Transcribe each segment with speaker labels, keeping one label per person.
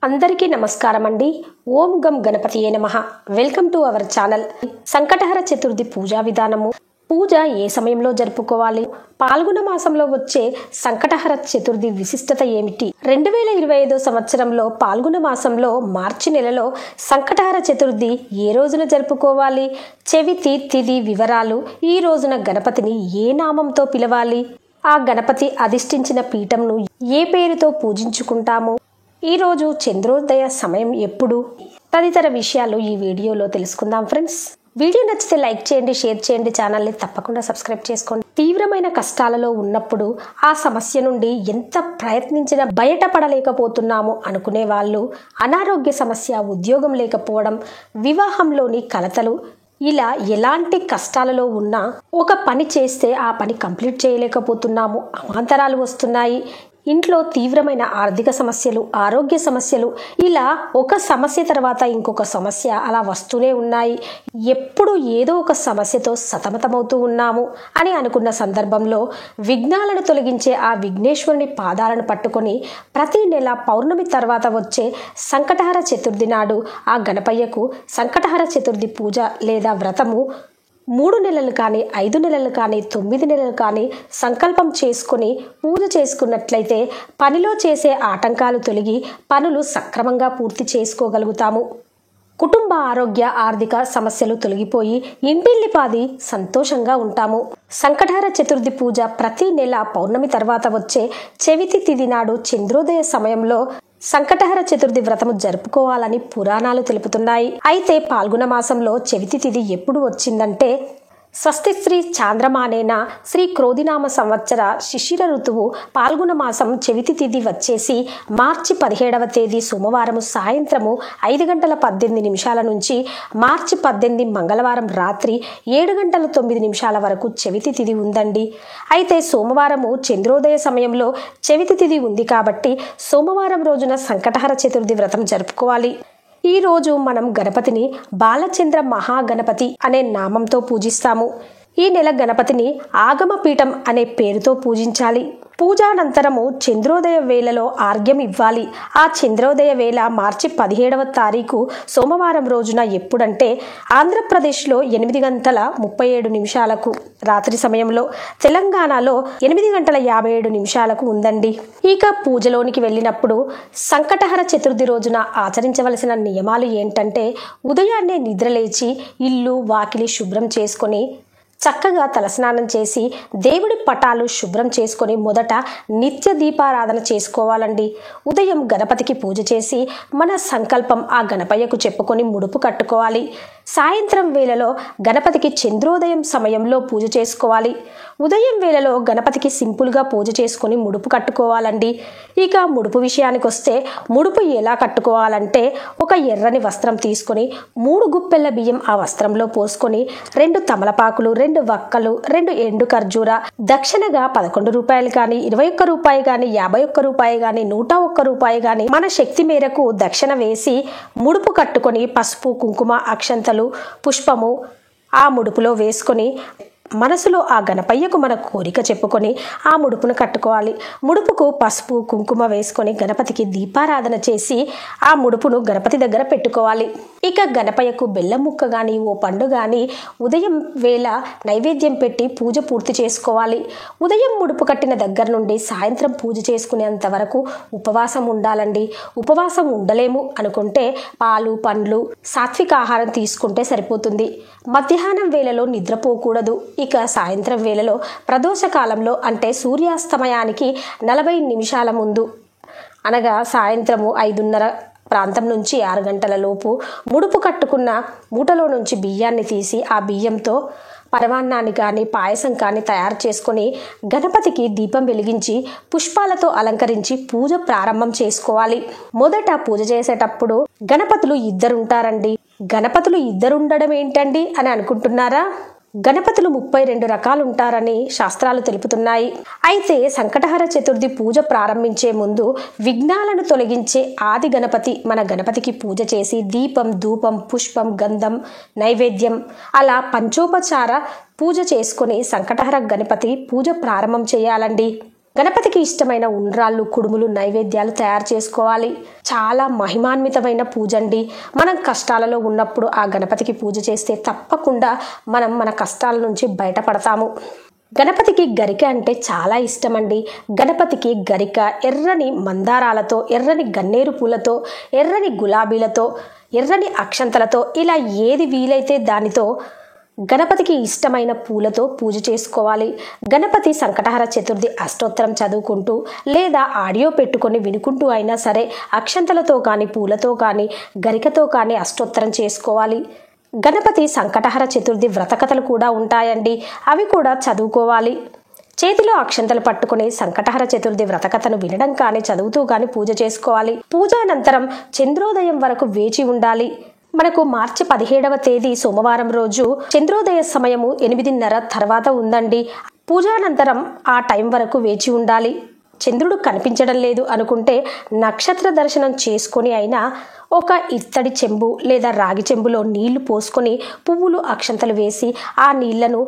Speaker 1: అందరికీ నమస్కారం అండి. ఓం గం గణపతియే నమః. Welcome to our channel. Sankatahara Chaturthi పూజా విధానము. పూజ ఏ సమయంలో జరుపుకోవాలి? పాల్గొన మాసంలో వచ్చే సంకటహర చతుర్థి విశిష్టత ఏమిటి? 2025 సంవత్సరంలో పాల్గొన మాసంలో మార్చి నెలలో సంకటహర చతుర్థి ఏ రోజున జరుపుకోవాలి? చెవితి తిథి వివరాలు. ఈ రోజున గణపతిని ఏ నామంతో పిలవాలి? ఆ గణపతి అధిష్ఠించిన పీఠంను ఏ పేరుతో పూజించుకుంటాము? ఈరోజు చంద్రోదయ సమయం ఎప్పుడు? తదితర విషయాలు ఈ వీడియోలో తెలుసుకుందాం ఫ్రెండ్స్. వీడియో నచ్చితే లైక్ చేయండి, షేర్ చేయండి, ఛానల్ని తప్పకుండా సబ్స్క్రైబ్ చేసుకోండి. తీవ్రమైన కష్టాలలో ఉన్నప్పుడు ఆ సమస్య నుండి ఎంత ప్రయత్నించినా బయటపడలేకపోతున్నాము అనుకునే వాళ్ళు, అనారోగ్య సమస్య, ఉద్యోగం లేకపోవడం, వివాహంలోని కలతలు, ఇలా ఎలాంటి కష్టాలలో ఉన్నా ఒక పని చేస్తే ఆ పని కంప్లీట్ చేయలేకపోతున్నాము, అవాంతరాలు వస్తున్నాయి, ఇంట్లో తీవ్రమైన ఆర్థిక సమస్యలు, ఆరోగ్య సమస్యలు, ఇలా ఒక సమస్య తర్వాత ఇంకొక సమస్య అలా వస్తూనే ఉన్నాయి. ఎప్పుడు ఏదో ఒక సమస్యతో సతమతమవుతూ ఉన్నాము అని అనుకున్న సందర్భంలో విఘ్నాలను తొలగించే ఆ విఘ్నేశ్వరుని పాదాలను పట్టుకొని ప్రతి నెల పౌర్ణమి తర్వాత వచ్చే సంకటహర చతుర్థి నాడు ఆ గణపయ్యకు సంకటహర చతుర్థి పూజ లేదా వ్రతము 3 నెలలు కానీ 5 నెలలు కానీ 9 నెలలు కానీ సంకల్పం చేసుకుని పూజ చేసుకున్నట్లయితే పనిలో చేసే ఆటంకాలు తొలగి పనులు సక్రమంగా పూర్తి చేసుకోగలుగుతాము. కుటుంబ ఆరోగ్య ఆర్థిక సమస్యలు తొలగిపోయి ఇంటిల్లిపాది సంతోషంగా ఉంటాము. సంకటహర చతుర్థి పూజ ప్రతి నెల పౌర్ణమి తర్వాత వచ్చే చెవితి తిథి నాడు చంద్రోదయ సమయంలో సంకటహర చతుర్థి వ్రతము జరుపుకోవాలని పురాణాలు తెలుపుతున్నాయి. అయితే పాల్గొన మాసంలో చెవితి తిథి ఎప్పుడు వచ్చిందంటే స్వస్తి శ్రీ చాంద్రమానేన శ్రీ క్రోధినామ సంవత్సర శిశిర ఋతువు పాల్గొన మాసం చెవితి తిథి వచ్చేసి మార్చి 17వ తేదీ సోమవారం సాయంత్రము 5:18 నుంచి మార్చి 18 మంగళవారం రాత్రి 7:09 వరకు చెవితి తిథి ఉందండి. అయితే సోమవారము చంద్రోదయ సమయంలో చెవితి తిథి ఉంది కాబట్టి సోమవారం రోజున సంకటహర చతుర్థి వ్రతం జరుపుకోవాలి. ఈ రోజు మనం గణపతిని బాలచంద్ర మహాగణపతి అనే నామంతో పూజిస్తాము. ఈ నెల గణపతిని ఆగమపీఠం అనే పేరుతో పూజించాలి. పూజానంతరము చంద్రోదయ వేళలో ఆర్ఘ్యం ఇవ్వాలి. ఆ చంద్రోదయ వేళ మార్చి 17వ తారీఖు సోమవారం రోజున ఎప్పుడంటే ఆంధ్రప్రదేశ్లో 8:37 రాత్రి సమయంలో, తెలంగాణలో 8:57 ఉందండి. ఇక పూజలోనికి వెళ్ళినప్పుడు సంకటహర చతుర్థి రోజున ఆచరించవలసిన నియమాలు ఏంటంటే ఉదయాన్నే నిద్రలేచి ఇల్లు వాకిలి శుభ్రం చేసుకొని చక్కగా తలస్నానం చేసి దేవుడి పటాలు శుభ్రం చేసుకొని మొదట నిత్య దీపారాధన చేసుకోవాలండి. ఉదయం గణపతికి పూజ చేసి మన సంకల్పం ఆ గణపయ్యకు చెప్పుకొని ముడుపు కట్టుకోవాలి. సాయంత్రం వేళలో గణపతికి చంద్రోదయం సమయంలో పూజ చేసుకోవాలి. ఉదయం వేళలో గణపతికి సింపుల్గా పూజ చేసుకొని ముడుపు కట్టుకోవాలండి. ఇక ముడుపు విషయానికి వస్తే ముడుపు ఎలా కట్టుకోవాలంటే ఒక ఎర్రని వస్త్రం తీసుకొని 3 గుప్పెళ్ల బియ్యం ఆ వస్త్రంలో పోసుకొని 2 తమలపాకులు, 2 వక్కలు, 2 ఎండు ఖర్జూర, దక్షిణగా 11 రూపాయలు కానీ, 21 రూపాయి కానీ, 51 రూపాయి కానీ, 101 రూపాయి కానీ మన శక్తి మేరకు దక్షిణ వేసి ముడుపు కట్టుకొని పసుపు, కుంకుమ, అక్షంతలు, పుష్పము ఆ ముడుపులో వేసుకొని మనసులో ఆ గణపయ్యకు మన కోరిక చెప్పుకొని ఆ ముడుపును కట్టుకోవాలి. ముడుపుకు పసుపు కుంకుమ వేసుకొని గణపతికి దీపారాధన చేసి ఆ ముడుపును గణపతి దగ్గర పెట్టుకోవాలి. ఇక గణపయ్యకు బెల్లం ముక్క కానీ ఓ పండు కానీ ఉదయం వేళ నైవేద్యం పెట్టి పూజ పూర్తి చేసుకోవాలి. ఉదయం ముడుపు కట్టిన దగ్గర నుండి సాయంత్రం పూజ చేసుకునేంత వరకు ఉపవాసం ఉండాలండి. ఉపవాసం ఉండలేము అనుకుంటే పాలు, పండ్లు, సాత్విక ఆహారం తీసుకుంటే సరిపోతుంది. మధ్యాహ్నం వేళలో నిద్రపోకూడదు. ఇక సాయంత్రం వేళలో ప్రదోష కాలంలో అంటే సూర్యాస్తమయానికి 40 నిమిషాల ముందు అనగా సాయంత్రము 5:30 ప్రాంతం నుంచి 6 గంటల లోపు ముడుపు కట్టుకున్న మూటలో నుంచి బియ్యాన్ని తీసి ఆ బియ్యంతో పరమాన్నాన్ని కానీ పాయసం కానీ తయారు చేసుకొని గణపతికి దీపం వెలిగించి పుష్పాలతో అలంకరించి పూజ ప్రారంభం చేసుకోవాలి. మొదట పూజ చేసేటప్పుడు గణపతులు 2 ఉంటారండి. గణపతులు 2 ఉండడం ఏంటండి అని అనుకుంటున్నారా? గణపతులు 32 రకాలు ఉంటారని శాస్త్రాలు తెలుపుతున్నాయి. అయితే సంకటహర చతుర్థి పూజ ప్రారంభించే ముందు విఘ్నాలను తొలగించే ఆది గణపతి మన గణపతికి పూజ చేసి దీపం, ధూపం, పుష్పం, గంధం, నైవేద్యం అలా పంచోపచార పూజ చేసుకుని సంకటహర గణపతి పూజ ప్రారంభం చేయాలండి. గణపతికి ఇష్టమైన ఉండ్రాళ్ళు, కుడుములు, నైవేద్యాలు తయారు చేసుకోవాలి. చాలా మహిమాన్వితమైన పూజ అండి. మనం కష్టాలలో ఉన్నప్పుడు ఆ గణపతికి పూజ చేస్తే తప్పకుండా మనం మన కష్టాల నుంచి బయటపడతాము. గణపతికి గరిక అంటే చాలా ఇష్టమండి. గణపతికి గరిక ఎర్రని మందారాలతో, ఎర్రని గన్నేరు పూలతో, ఎర్రని గులాబీలతో, ఎర్రని అక్షంతలతో ఇలా ఏది వీలైతే దానితో గణపతికి ఇష్టమైన పూలతో పూజ చేసుకోవాలి. గణపతి సంకటహర చతుర్థి అష్టోత్తరం చదువుకుంటూ లేదా ఆడియో పెట్టుకొని వినుకుంటూ అయినా సరే అక్షంతలతో కానీ, పూలతో కానీ, గరికతో కానీ అష్టోత్తరం చేసుకోవాలి. గణపతి సంకటహర చతుర్థి వ్రతకథలు కూడా ఉంటాయండి. అవి కూడా చదువుకోవాలి. చేతిలో అక్షంతలు పట్టుకుని సంకటహర చతుర్థి వ్రతకథను వినడం కానీ, చదువుతూ కానీ పూజ చేసుకోవాలి. పూజానంతరం చంద్రోదయం వరకు వేచి ఉండాలి. మనకు మార్చి 17వ తేదీ సోమవారం రోజు చంద్రోదయ సమయము 8:30 తర్వాత ఉందండి. పూజానంతరం ఆ టైం వరకు వేచి ఉండాలి. చంద్రుడు కనిపించడం లేదు అనుకుంటే నక్షత్ర దర్శనం చేసుకొని అయినా ఒక ఇత్తడి చెంబు లేదా రాగి చెంబులో నీళ్లు పోసుకొని పువ్వులు, అక్షంతలు వేసి ఆ నీళ్లను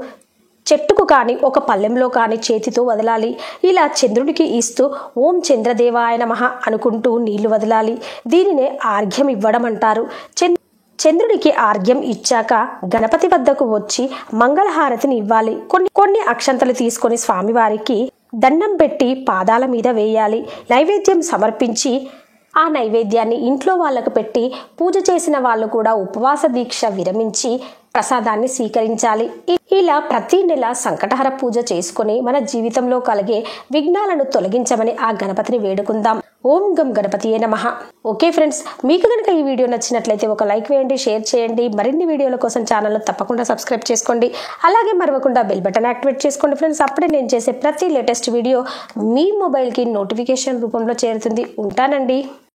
Speaker 1: చెట్టుకు కానీ, ఒక పళ్ళెంలో కానీ చేతితో వదలాలి. ఇలా చంద్రుడికి ఇస్తూ ఓం చంద్రదేవాయ నమః అనుకుంటూ నీళ్లు వదలాలి. దీనినే ఆర్ఘ్యం ఇవ్వడం అంటారు. చంద్రుడికి ఆర్ఘ్యం ఇచ్చాక గణపతి వద్దకు వచ్చి మంగళహారతిని ఇవ్వాలి. కొన్ని అక్షంతలు తీసుకొని స్వామివారికి దండం పెట్టి పాదాల మీద వేయాలి. నైవేద్యం సమర్పించి ఆ నైవేద్యాన్ని ఇంట్లో వాళ్ళకు పెట్టి పూజ చేసిన వాళ్ళు కూడా ఉపవాస దీక్ష విరమించి ప్రసాదాన్ని స్వీకరించాలి. ఇలా ప్రతి నెల సంకటహర పూజ చేసుకుని మన జీవితంలో కలిగే విఘ్నాలను తొలగించమని ఆ గణపతిని వేడుకుందాం. ఓం గం గణపతియే నమః. ఓకే ఫ్రెండ్స్, మీకు కనుక ఈ వీడియో నచ్చినట్లయితే ఒక లైక్ వేయండి, షేర్ చేయండి. మరిన్ని వీడియోల కోసం ఛానల్ను తప్పకుండా సబ్స్క్రైబ్ చేసుకోండి. అలాగే మరవకుండా బెల్ బటన్ యాక్టివేట్ చేసుకోండి ఫ్రెండ్స్. అప్పుడే నేను చేసే ప్రతి లేటెస్ట్ వీడియో మీ మొబైల్కి నోటిఫికేషన్ రూపంలో చేరుతుంది. ఉంటానండి.